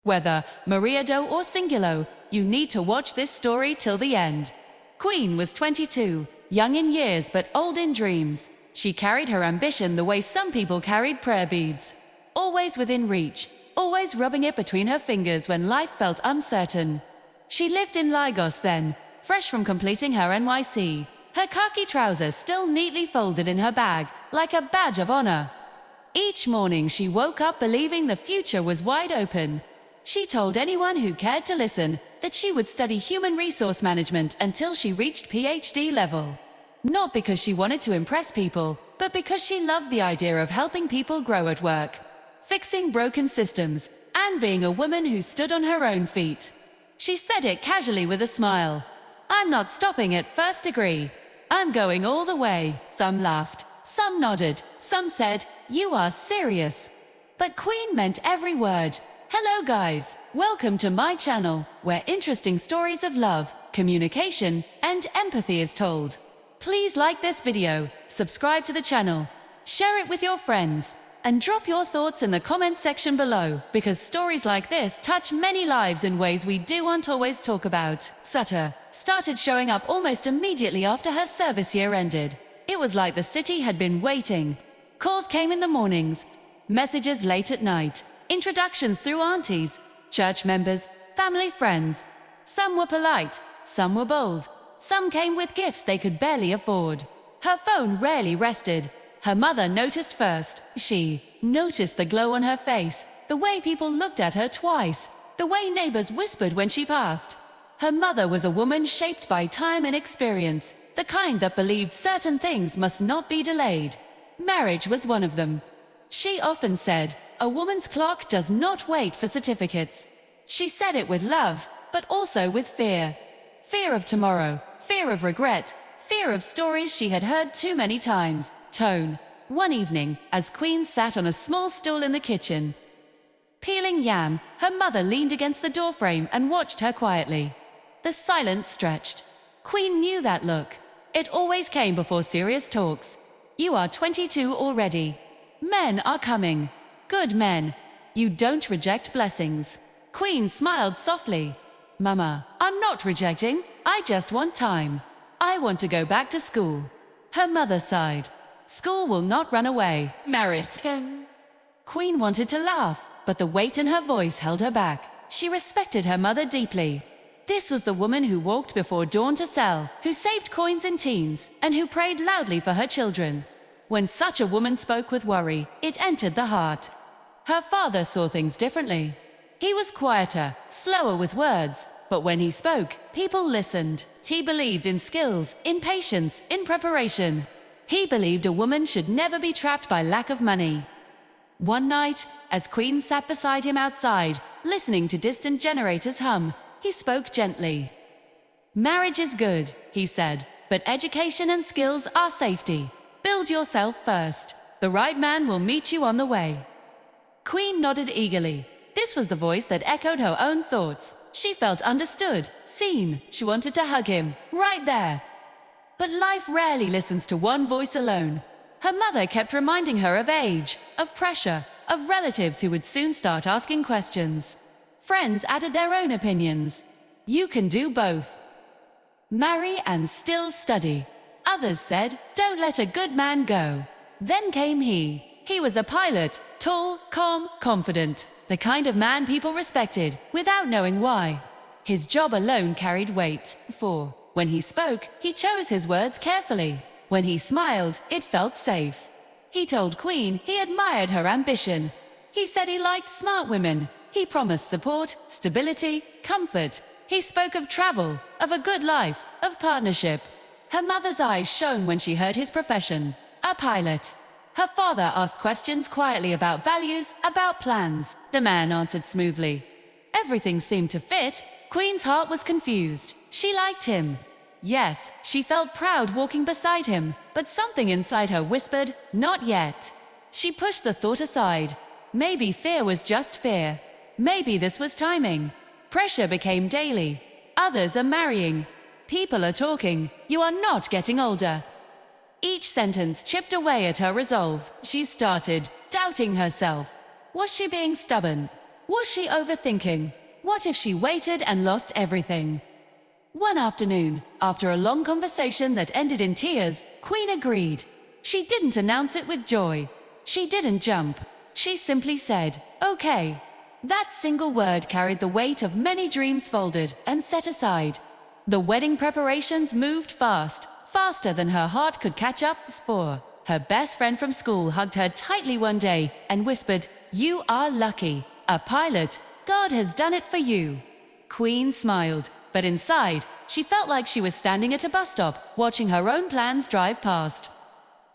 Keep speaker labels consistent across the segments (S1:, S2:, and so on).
S1: Whether Maria Do or Singulo, you need to watch this story till the end. Queen was 22, young in years but old in dreams. She carried her ambition the way some people carried prayer beads. Always within reach, always rubbing it between her fingers when life felt uncertain. She lived in Lagos then, fresh from completing her NYC, her khaki trousers still neatly folded in her bag, like a badge of honor. Each morning she woke up believing the future was wide open. She told anyone who cared to listen that she would study human resource management until she reached PhD level. Not because she wanted to impress people, but because she loved the idea of helping people grow at work, fixing broken systems, and being a woman who stood on her own feet. She said it casually with a smile. "I'm not stopping at first degree. I'm going all the way." Some laughed, some nodded, some said, "You are serious." But Queen meant every word. Hello guys, welcome to my channel, where interesting stories of love, communication, and empathy is told. Please like this video, subscribe to the channel, share it with your friends, and drop your thoughts in the comment section below, because stories like this touch many lives in ways we don't always talk about. Sutter started showing up almost immediately after her service year ended. It was like the city had been waiting. Calls came in the mornings, messages late at night, introductions through aunties, church members, family friends. Some were polite, some were bold. Some came with gifts they could barely afford. Her phone rarely rested. Her mother noticed first. She noticed the glow on her face, the way people looked at her twice, the way neighbors whispered when she passed. Her mother was a woman shaped by time and experience, the kind that believed certain things must not be delayed. Marriage was one of them. She often said, "A woman's clock does not wait for certificates." She said it with love, but also with fear. Fear of tomorrow, fear of regret, fear of stories she had heard too many times. Tone. One evening, as Queen sat on a small stool in the kitchen, peeling yam, her mother leaned against the doorframe and watched her quietly. The silence stretched. Queen knew that look. It always came before serious talks. "You are 22 already. Men are coming. Good men. You don't reject blessings." Queen smiled softly. "Mama, I'm not rejecting. I just want time. I want to go back to school." Her mother sighed. "School will not run away. Merit." Queen wanted to laugh, but the weight in her voice held her back. She respected her mother deeply. This was the woman who walked before dawn to sell, who saved coins in teens, and who prayed loudly for her children. When such a woman spoke with worry, it entered the heart. Her father saw things differently. He was quieter, slower with words, but when he spoke, people listened. He believed in skills, in patience, in preparation. He believed a woman should never be trapped by lack of money. One night, as Queen sat beside him outside, listening to distant generators hum, he spoke gently. "Marriage is good," he said, "but education and skills are safety. Build yourself first. The right man will meet you on the way." Queen nodded eagerly. This was the voice that echoed her own thoughts. She felt understood, seen. She wanted to hug him, right there. But life rarely listens to one voice alone. Her mother kept reminding her of age, of pressure, of relatives who would soon start asking questions. Friends added their own opinions. "You can do both. Marry and still study." Others said, "Don't let a good man go." Then came he. He was a pilot, tall, calm, confident, the kind of man people respected, without knowing why. His job alone carried weight, for when he spoke, he chose his words carefully. When he smiled, it felt safe. He told Queen he admired her ambition. He said he liked smart women. He promised support, stability, comfort. He spoke of travel, of a good life, of partnership. Her mother's eyes shone when she heard his profession, a pilot. Her father asked questions quietly about values, about plans. The man answered smoothly. Everything seemed to fit. Queen's heart was confused. She liked him. Yes, she felt proud walking beside him, but something inside her whispered, "Not yet." She pushed the thought aside. Maybe fear was just fear. Maybe this was timing. Pressure became daily. Others are marrying. People are talking. You are not getting older. Each sentence chipped away at her resolve. She started doubting herself. Was she being stubborn? Was she overthinking? What if she waited and lost everything? One afternoon, after a long conversation that ended in tears, Queen agreed. She didn't announce it with joy. She didn't jump. She simply said, "Okay." That single word carried the weight of many dreams folded and set aside. The wedding preparations moved fast, faster than her heart could catch up. Her best friend from school hugged her tightly one day and whispered, "You are lucky. A pilot. God has done it for you." Queen smiled, but inside, she felt like she was standing at a bus stop, watching her own plans drive past.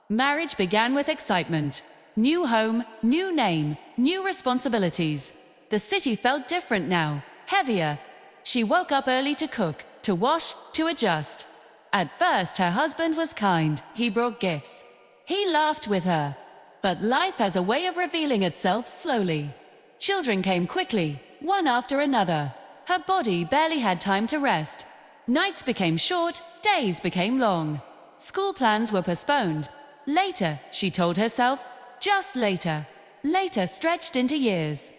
S1: Marriage began with excitement. New home, new name, new responsibilities. The city felt different now, heavier. She woke up early to cook, to wash, to adjust. At first, her husband was kind. He brought gifts. He laughed with her. But life has a way of revealing itself slowly. Children came quickly, one after another. Her body barely had time to rest. Nights became short, days became long. School plans were postponed. Later, she told herself, just later. Later stretched into years.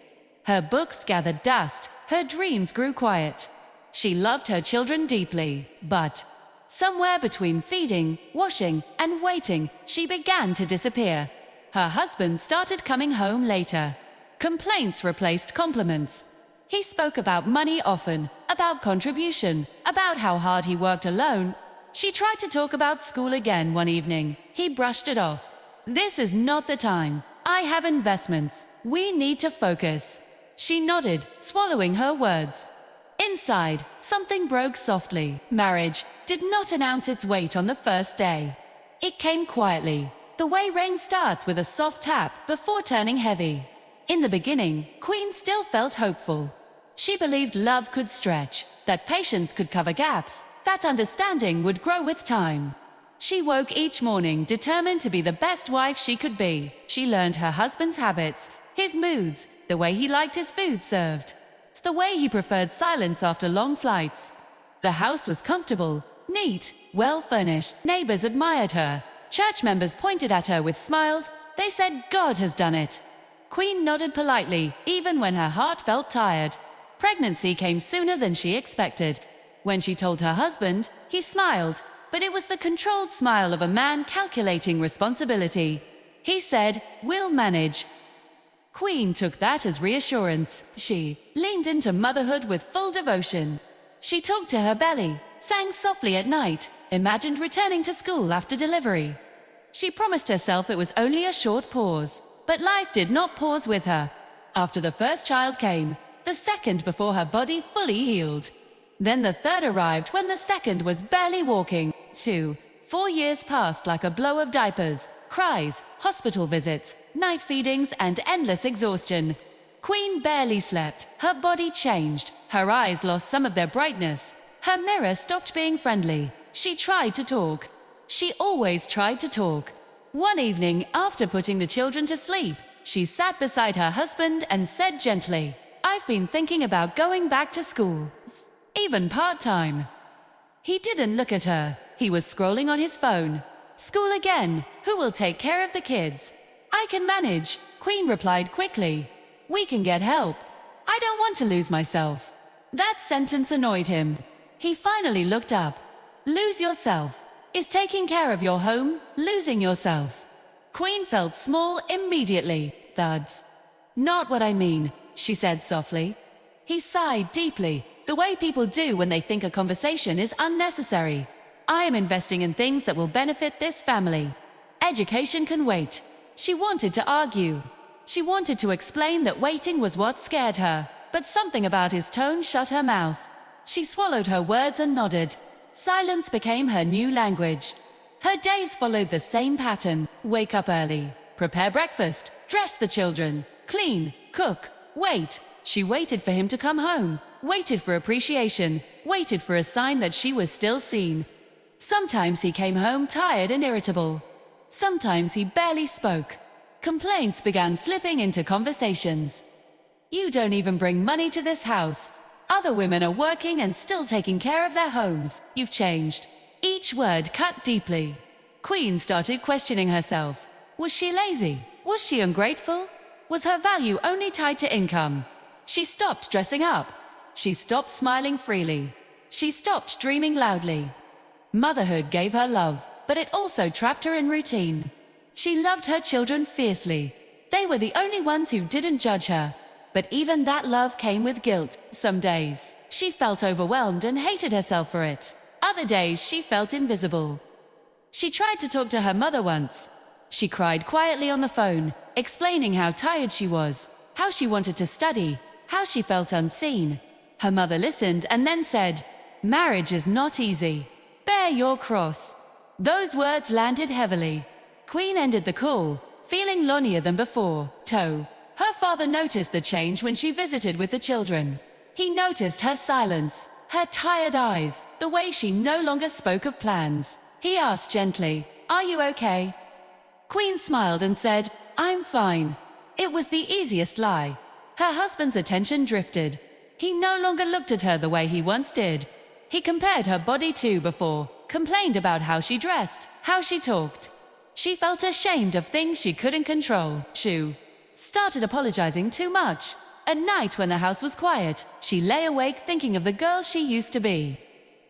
S1: Her books gathered dust, her dreams grew quiet. She loved her children deeply, but somewhere between feeding, washing, and waiting, she began to disappear. Her husband started coming home later. Complaints replaced compliments. He spoke about money often, about contribution, about how hard he worked alone. She tried to talk about school again one evening. He brushed it off. "This is not the time. I have investments. We need to focus." She nodded, swallowing her words. Inside, something broke softly. Marriage did not announce its weight on the first day. It came quietly, the way rain starts with a soft tap before turning heavy. In the beginning, Queen still felt hopeful. She believed love could stretch, that patience could cover gaps, that understanding would grow with time. She woke each morning determined to be the best wife she could be. She learned her husband's habits, his moods, the way he liked his food served, the way he preferred silence after long flights. The house was comfortable, neat, well furnished. Neighbors admired her. Church members pointed at her with smiles. They said, "God has done it." Queen nodded politely, even when her heart felt tired. Pregnancy came sooner than she expected. When she told her husband, he smiled, but it was the controlled smile of a man calculating responsibility. He said, "We'll manage." Queen took that as reassurance. She leaned into motherhood with full devotion. She talked to her belly, sang softly at night, imagined returning to school after delivery. She promised herself it was only a short pause, but life did not pause with her. After the first child came, the second before her body fully healed. Then the third arrived when the second was barely walking. 4 years passed like a blow of diapers, cries, hospital visits, night feedings, and endless exhaustion. Queen barely slept. Her body changed. Her eyes lost some of their brightness. Her mirror stopped being friendly. She tried to talk. She always tried to talk. One evening, after putting the children to sleep, she sat beside her husband and said gently, "I've been thinking about going back to school. Even part-time." He didn't look at her. He was scrolling on his phone. "School again. Who will take care of the kids?" "I can manage," Queen replied quickly. "We can get help. I don't want to lose myself." That sentence annoyed him. He finally looked up. "Lose yourself. Is taking care of your home losing yourself?" Queen felt small immediately. Thuds. "Not what I mean," she said softly. He sighed deeply, the way people do when they think a conversation is unnecessary. "I am investing in things that will benefit this family. Education can wait." She wanted to argue. She wanted to explain that waiting was what scared her, but something about his tone shut her mouth. She swallowed her words and nodded. Silence became her new language. Her days followed the same pattern. Wake up early, prepare breakfast, dress the children, clean, cook, wait. She waited for him to come home, waited for appreciation, waited for a sign that she was still seen. Sometimes he came home tired and irritable. Sometimes he barely spoke. Complaints began slipping into conversations. "You don't even bring money to this house. Other women are working and still taking care of their homes. You've changed." Each word cut deeply. Queen started questioning herself. Was she lazy? Was she ungrateful? Was her value only tied to income? She stopped dressing up. She stopped smiling freely. She stopped dreaming loudly. Motherhood gave her love, but it also trapped her in routine. She loved her children fiercely. They were the only ones who didn't judge her. But even that love came with guilt. Some days, she felt overwhelmed and hated herself for it. Other days, she felt invisible. She tried to talk to her mother once. She cried quietly on the phone, explaining how tired she was, how she wanted to study, how she felt unseen. Her mother listened and then said, "Marriage is not easy. Bear your cross." Those words landed heavily. Queen ended the call, feeling lonelier than before. Her father noticed the change when she visited with the children. He noticed her silence, her tired eyes, the way she no longer spoke of plans. He asked gently, "Are you okay?" Queen smiled and said, "I'm fine." It was the easiest lie. Her husband's attention drifted. He no longer looked at her the way he once did. He compared her body to before, complained about how she dressed, how she talked. She felt ashamed of things she couldn't control. She started apologizing too much. At night when the house was quiet, she lay awake thinking of the girl she used to be.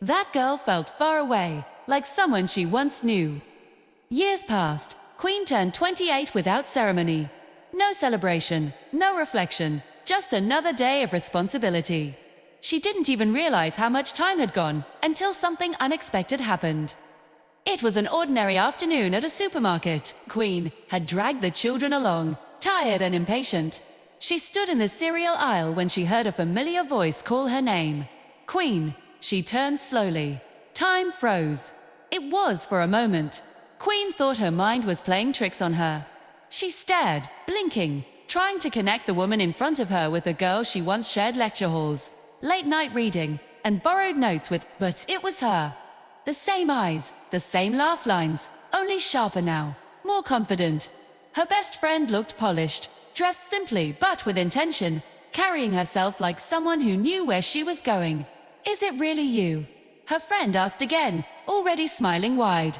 S1: That girl felt far away, like someone she once knew. Years passed. Queen turned 28 without ceremony. No celebration, no reflection, just another day of responsibility. She didn't even realize how much time had gone until something unexpected happened. It was an ordinary afternoon at a supermarket. Queen had dragged the children along, tired and impatient. She stood in the cereal aisle when she heard a familiar voice call her name. "Queen." She turned slowly. Time froze. It was for a moment. Queen thought her mind was playing tricks on her. She stared, blinking, trying to connect the woman in front of her with the girl she once shared lecture halls, late-night reading, and borrowed notes with, but it was her. The same eyes, the same laugh lines, only sharper now, more confident. Her best friend looked polished, dressed simply but with intention, carrying herself like someone who knew where she was going. "Is it really you?" her friend asked again, already smiling wide.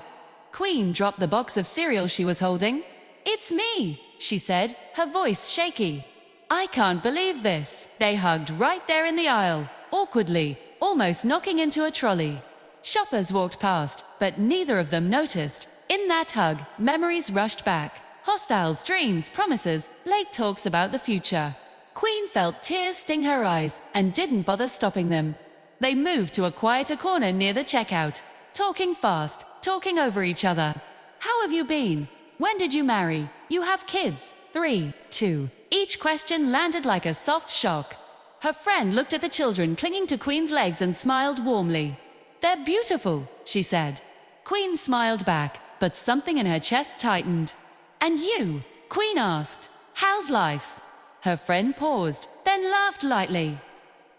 S1: Queen dropped the box of cereal she was holding. "It's me," she said, her voice shaky. "I can't believe this." They hugged right there in the aisle, awkwardly, almost knocking into a trolley. Shoppers walked past, but neither of them noticed. In that hug, memories rushed back. Hostiles, dreams, promises, late talks about the future. Queen felt tears sting her eyes and didn't bother stopping them. They moved to a quieter corner near the checkout, talking fast, talking over each other. "How have you been? When did you marry? You have kids?" 3, 2. Each question landed like a soft shock. Her friend looked at the children clinging to Queen's legs and smiled warmly. "They're beautiful," she said. Queen smiled back, but something in her chest tightened. "And you?" Queen asked. "How's life?" Her friend paused, then laughed lightly.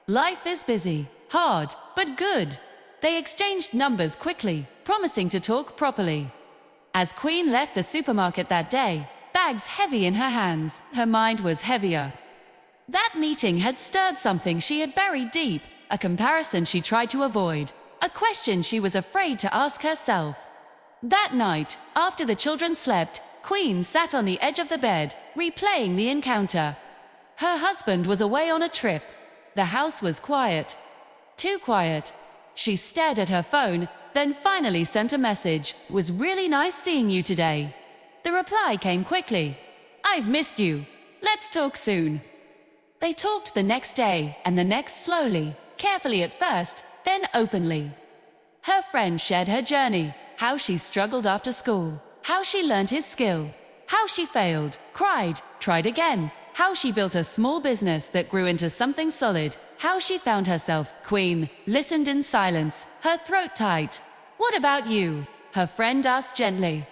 S1: "Life is busy, hard, but good." They exchanged numbers quickly, promising to talk properly. As Queen left the supermarket that day, bags heavy in her hands, her mind was heavier. That meeting had stirred something she had buried deep, a comparison she tried to avoid, a question she was afraid to ask herself. That night, after the children slept, Queen sat on the edge of the bed, replaying the encounter. Her husband was away on a trip. The house was quiet. Too quiet. She stared at her phone, then finally sent a message. "Was really nice seeing you today." The reply came quickly. "I've missed you. Let's talk soon." They talked the next day, and the next slowly, carefully at first, then openly. Her friend shared her journey, how she struggled after school, how she learned his skill, how she failed, cried, tried again, how she built a small business that grew into something solid, how she found herself. Queen listened in silence, her throat tight. "What about you?" her friend asked gently.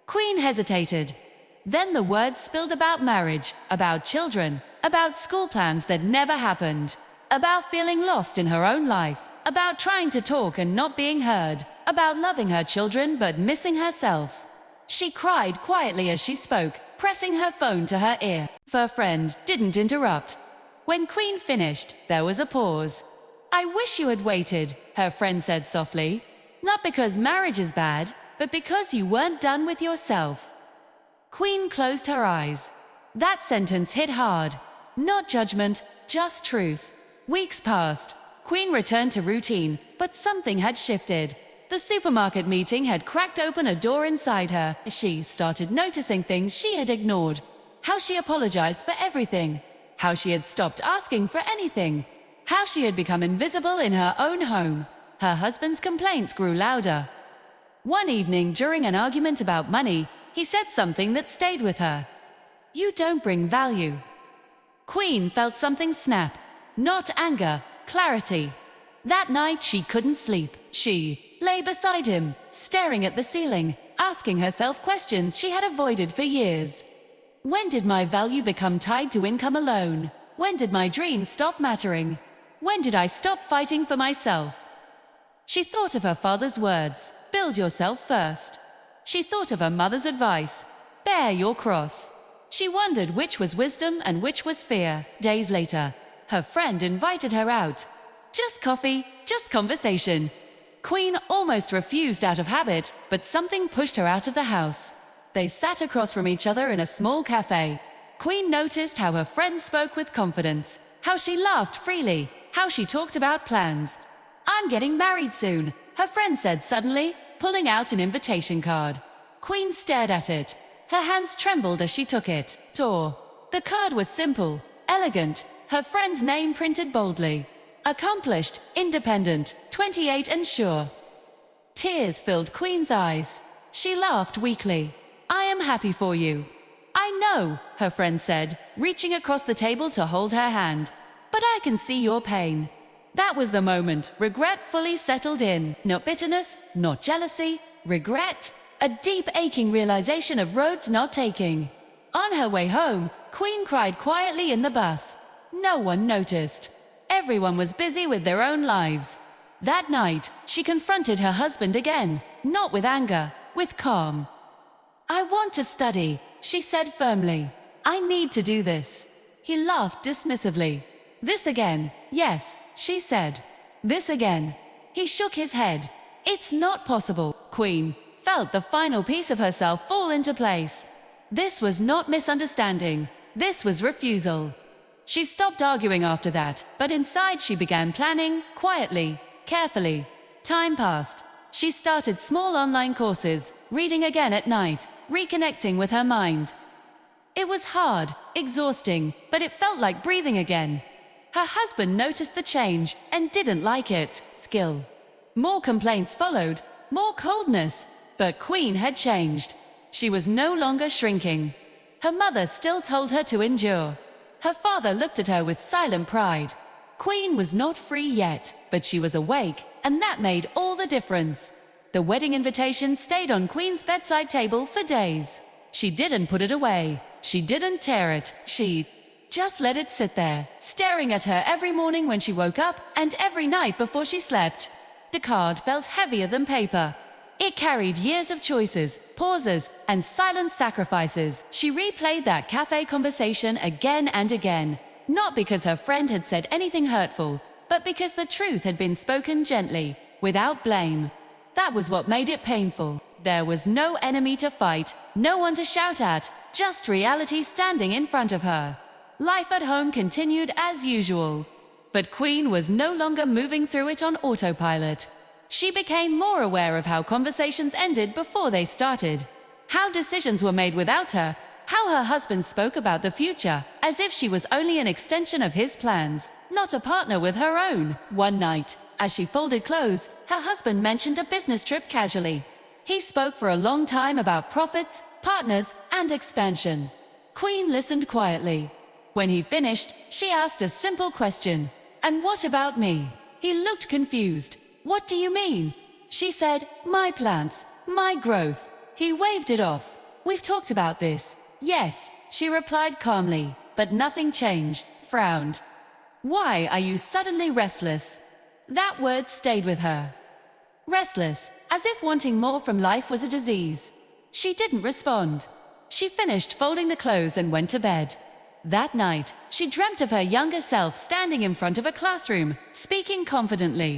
S1: Queen hesitated. Then the words spilled about marriage, about children, about school plans that never happened, about feeling lost in her own life, about trying to talk and not being heard, about loving her children but missing herself. She cried quietly as she spoke, pressing her phone to her ear. Her friend didn't interrupt. When Queen finished, there was a pause. "I wish you had waited," her friend said softly. "Not because marriage is bad, but because you weren't done with yourself." Queen closed her eyes. That sentence hit hard. Not judgment, just truth. Weeks passed. Queen returned to routine, but something had shifted. The supermarket meeting had cracked open a door inside her. She started noticing things she had ignored. How she apologized for everything. How she had stopped asking for anything. How she had become invisible in her own home. Her husband's complaints grew louder. One evening, during an argument about money, he said something that stayed with her. "You don't bring value." Queen felt something snap. Not anger, clarity. That night she couldn't sleep. She lay beside him, staring at the ceiling, asking herself questions she had avoided for years. When did my value become tied to income alone? When did my dreams stop mattering? When did I stop fighting for myself? She thought of her father's words, "Build yourself first." She thought of her mother's advice, "Bear your cross." She wondered which was wisdom and which was fear. Days later, her friend invited her out. Just coffee, just conversation. Queen almost refused out of habit, but something pushed her out of the house. They sat across from each other in a small cafe. Queen noticed how her friend spoke with confidence, how she laughed freely, how she talked about plans. "I'm getting married soon," her friend said suddenly, pulling out an invitation card. Queen stared at it. Her hands trembled as she took it. Tore. The card was simple, elegant, her friend's name printed boldly. Accomplished, independent, 28 and sure. Tears filled Queen's eyes. She laughed weakly. "I am happy for you." "I know," her friend said, reaching across the table to hold her hand. "But I can see your pain." That was the moment regret fully settled in. Not bitterness, not jealousy, regret. A deep aching realization of roads not taking. On her way home, Queen cried quietly in the bus. No one noticed. Everyone was busy with their own lives. That night, she confronted her husband again, not with anger, with calm. "I want to study," she said firmly. "I need to do this." He laughed dismissively. "This again?" "Yes," she said. "This again?" He shook his head. "It's not possible." Queen felt the final piece of herself fall into place. This was not misunderstanding. This was refusal. She stopped arguing after that, but inside she began planning, quietly, carefully. Time passed. She started small online courses, reading again at night, reconnecting with her mind. It was hard, exhausting, but it felt like breathing again. Her husband noticed the change and didn't like it. Skill. More complaints followed, more coldness. But Queen had changed. She was no longer shrinking. Her mother still told her to endure. Her father looked at her with silent pride. Queen was not free yet, but she was awake, and that made all the difference. The wedding invitation stayed on Queen's bedside table for days. She didn't put it away. She didn't tear it. She just let it sit there, staring at her every morning when she woke up and every night before she slept. The card felt heavier than paper. It carried years of choices, pauses, and silent sacrifices. She replayed that cafe conversation again and again, not because her friend had said anything hurtful, but because the truth had been spoken gently, without blame. That was what made it painful. There was no enemy to fight, no one to shout at, just reality standing in front of her. Life at home continued as usual. But Queen was no longer moving through it on autopilot. She became more aware of how conversations ended before they started, how decisions were made without her, how her husband spoke about the future, as if she was only an extension of his plans, not a partner with her own. One night, as she folded clothes, her husband mentioned a business trip casually. He spoke for a long time about profits, partners, and expansion. Queen listened quietly. When he finished, she asked a simple question. "And what about me?" He looked confused. "What do you mean?" She said, "My plans, my growth." He waved it off. "We've talked about this." "Yes," she replied calmly, but nothing changed, frowned. "Why are you suddenly restless?" That word stayed with her. Restless, as if wanting more from life was a disease. She didn't respond. She finished folding the clothes and went to bed. That night, she dreamt of her younger self standing in front of a classroom, speaking confidently.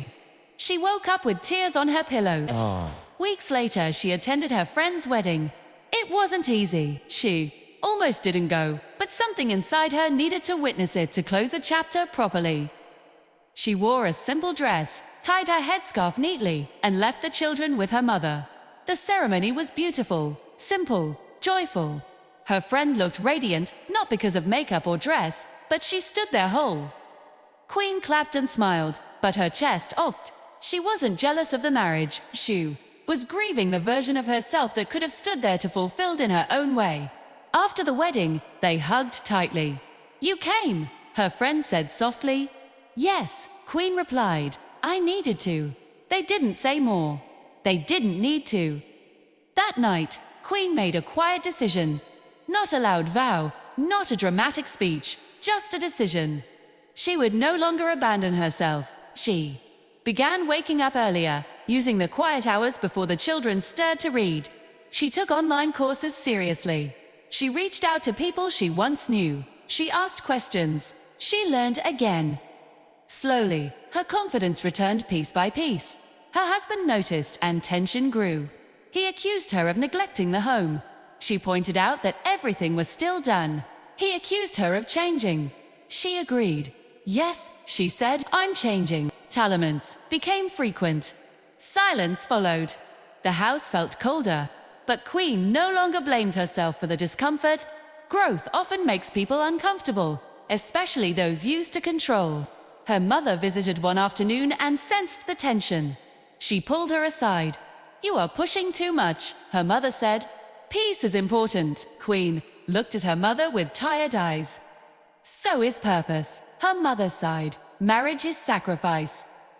S1: She woke up with tears on her pillows. Weeks later, she attended her friend's wedding. It wasn't easy. She almost didn't go, but something inside her needed to witness it to close a chapter properly. She wore a simple dress, tied her headscarf neatly, and left the children with her mother. The ceremony was beautiful, simple, joyful. Her friend looked radiant, not because of makeup or dress, but she stood there whole. Queen clapped and smiled, but her chest ached. She wasn't jealous of the marriage, she was grieving the version of herself that could have stood there to fulfilled in her own way. After the wedding, they hugged tightly. "You came," her friend said softly. "Yes," Queen replied. "I needed to." They didn't say more. They didn't need to. That night, Queen made a quiet decision. Not a loud vow, not a dramatic speech, just a decision. She would no longer abandon herself. She began waking up earlier, using the quiet hours before the children stirred to read. She took online courses seriously. She reached out to people she once knew. She asked questions. She learned again. Slowly, her confidence returned piece by piece. Her husband noticed and tension grew. He accused her of neglecting the home. She pointed out that everything was still done. He accused her of changing. She agreed. "Yes," she said, "I'm changing." Laments became frequent. Silence followed. The house felt colder. But Queen no longer blamed herself for the discomfort. Growth often makes people uncomfortable, especially those used to control. Her mother visited one afternoon and sensed the tension. She pulled her aside. "You are pushing too much," her mother said. "Peace is important." Queen looked at her mother with tired eyes. "So is purpose," her mother sighed. "Marriage is sacrifice."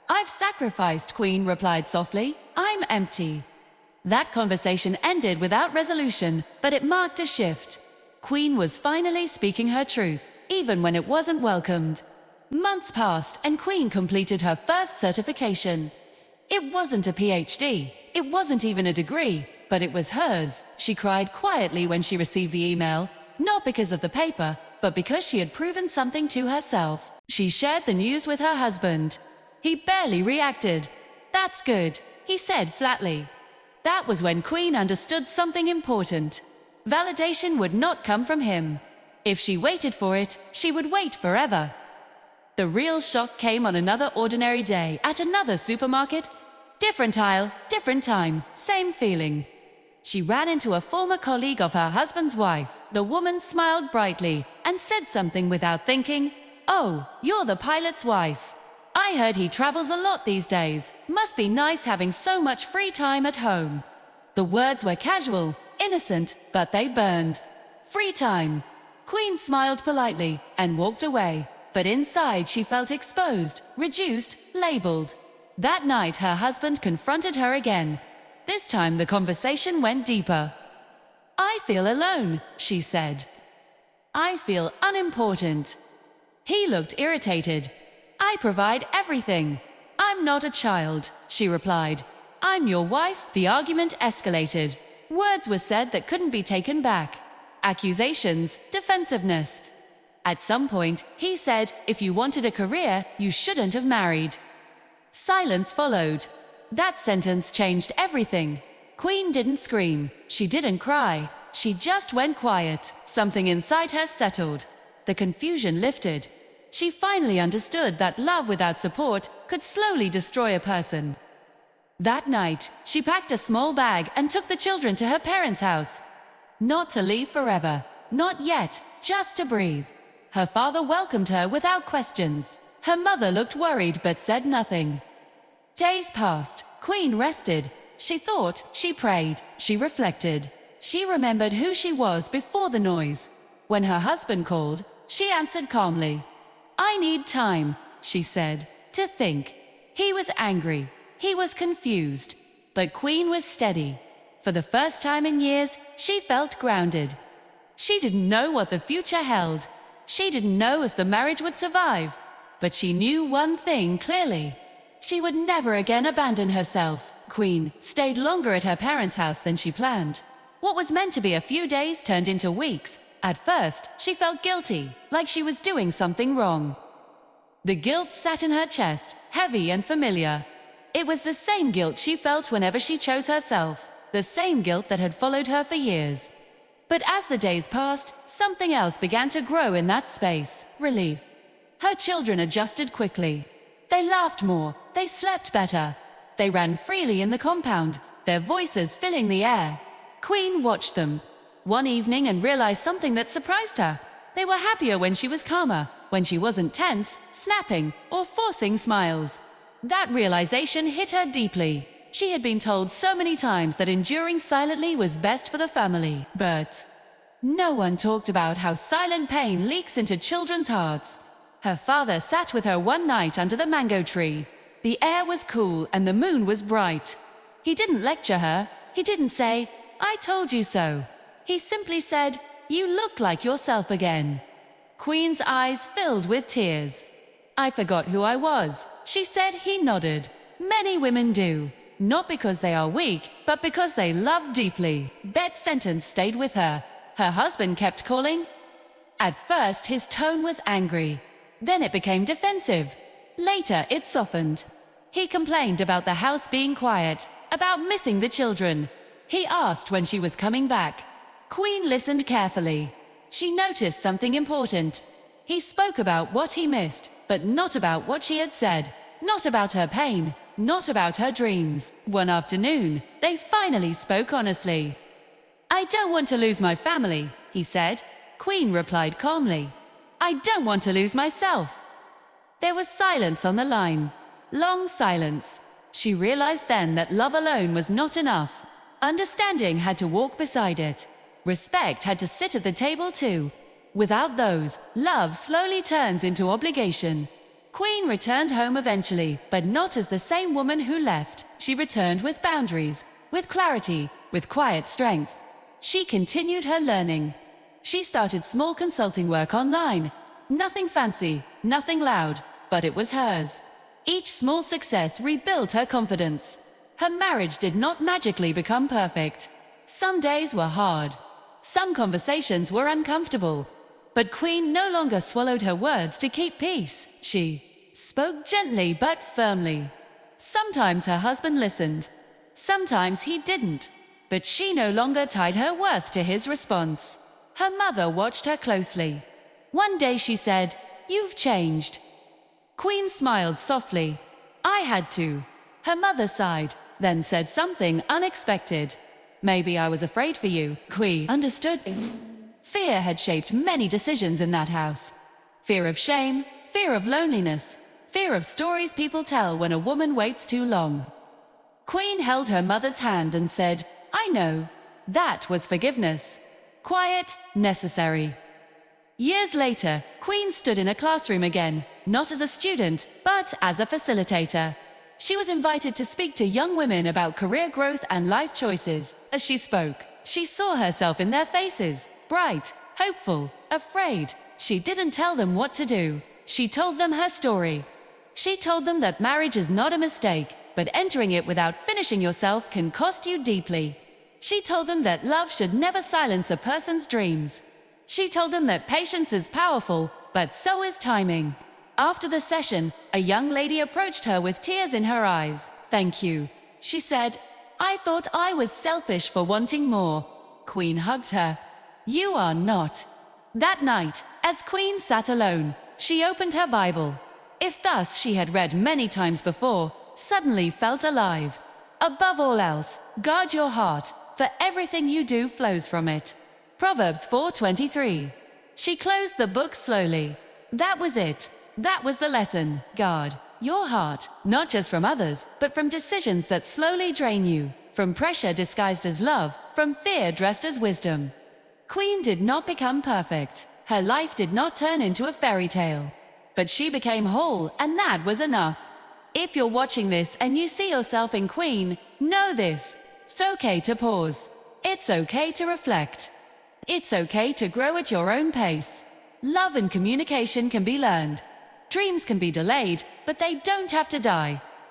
S1: "I've sacrificed," Queen replied softly. "I'm empty." That conversation ended without resolution, but it marked a shift. Queen was finally speaking her truth, even when it wasn't welcomed. Months passed and Queen completed her first certification. It wasn't a PhD, it wasn't even a degree, but it was hers. She cried quietly when she received the email, not because of the paper, but because she had proven something to herself. She shared the news with her husband. He barely reacted. "That's good," he said flatly. That was when Queen understood something important. Validation would not come from him. If she waited for it, she would wait forever. The real shock came on another ordinary day at another supermarket. Different aisle, different time, same feeling. She ran into a former colleague of her husband's wife. The woman smiled brightly and said something without thinking. "Oh, you're the pilot's wife. I heard he travels a lot these days. Must be nice having so much free time at home." The words were casual, innocent, but they burned. Free time. Queen smiled politely and walked away, but inside she felt exposed, reduced, labeled. That night her husband confronted her again. This time the conversation went deeper. "I feel alone," she said. "I feel unimportant." He looked irritated. "I provide everything." "I'm not a child," she replied. "I'm your wife." The argument escalated. Words were said that couldn't be taken back. Accusations, defensiveness. At some point, he said, "If you wanted a career, you shouldn't have married." Silence followed. That sentence changed everything. Queen didn't scream. She didn't cry. She just went quiet. Something inside her settled. The confusion lifted. She finally understood that love without support could slowly destroy a person. That night, she packed a small bag and took the children to her parents' house. Not to leave forever. Not yet, just to breathe. Her father welcomed her without questions. Her mother looked worried but said nothing. Days passed. Queen rested. She thought, she prayed, she reflected. She remembered who she was before the noise. When her husband called, she answered calmly. "I need time," she said, "to think." He was angry. He was confused. But Queen was steady. For the first time in years, she felt grounded. She didn't know what the future held. She didn't know if the marriage would survive. But she knew one thing clearly. She would never again abandon herself. Queen stayed longer at her parents' house than she planned. What was meant to be a few days turned into weeks. At first, she felt guilty, like she was doing something wrong. The guilt sat in her chest, heavy and familiar. It was the same guilt she felt whenever she chose herself, the same guilt that had followed her for years. But as the days passed, something else began to grow in that space: relief. Her children adjusted quickly. They laughed more, they slept better. They ran freely in the compound, their voices filling the air. Queen watched them one evening and realized something that surprised her. They were happier when she was calmer, when she wasn't tense, snapping, or forcing smiles. That realization hit her deeply. She had been told so many times that enduring silently was best for the family. But no one talked about how silent pain leaks into children's hearts. Her father sat with her one night under the mango tree. The air was cool and the moon was bright. He didn't lecture her. He didn't say, "I told you so." He simply said, "You look like yourself again." Queen's eyes filled with tears. "I forgot who I was," she said. He nodded. Many women do. Not because they are weak, but because they love deeply. That sentence stayed with her. Her husband kept calling. At first, his tone was angry. Then it became defensive. Later, it softened. He complained about the house being quiet, about missing the children. He asked when she was coming back. Queen listened carefully. She noticed something important. He spoke about what he missed, but not about what she had said. Not about her pain. Not about her dreams. One afternoon, they finally spoke honestly. "I don't want to lose my family," he said. Queen replied calmly. "I don't want to lose myself." There was silence on the line. Long silence. She realized then that love alone was not enough. Understanding had to walk beside it. Respect had to sit at the table too. Without those, love slowly turns into obligation. Queen returned home eventually, but not as the same woman who left. She returned with boundaries, with clarity, with quiet strength. She continued her learning. She started small consulting work online. Nothing fancy, nothing loud, but it was hers. Each small success rebuilt her confidence. Her marriage did not magically become perfect. Some days were hard. Some conversations were uncomfortable. But Queen no longer swallowed her words to keep peace. She spoke gently but firmly. Sometimes her husband listened. Sometimes he didn't. But she no longer tied her worth to his response. Her mother watched her closely. One day she said, "You've changed." Queen smiled softly. "I had to." Her mother sighed, then said something unexpected. "Maybe I was afraid for you." Queen understood. Fear had shaped many decisions in that house. Fear of shame, fear of loneliness, fear of stories people tell when a woman waits too long. Queen held her mother's hand and said, "I know." That was forgiveness. Quiet, necessary. Years later, Queen stood in a classroom again, not as a student, but as a facilitator. She was invited to speak to young women about career growth and life choices. As she spoke, she saw herself in their faces. Bright, hopeful, afraid. She didn't tell them what to do. She told them her story. She told them that marriage is not a mistake, but entering it without finishing yourself can cost you deeply. She told them that love should never silence a person's dreams. She told them that patience is powerful, but so is timing. After the session, a young lady approached her with tears in her eyes. "Thank you," she said. "I thought I was selfish for wanting more." Queen hugged her. "You are not." That night, as Queen sat alone, she opened her Bible. If thus she had read many times before, suddenly felt alive. Above all else, guard your heart, for everything you do flows from it. Proverbs 4:23. She closed the book slowly. That was it. That was the lesson. Guard your heart, not just from others, but from decisions that slowly drain you, from pressure disguised as love, from fear dressed as wisdom. Queen did not become perfect. Her life did not turn into a fairy tale. But she became whole, and that was enough. If you're watching this and you see yourself in Queen, know this. It's okay to pause. It's okay to reflect. It's okay to grow at your own pace. Love and communication can be learned. Dreams can be delayed, but they don't have to die.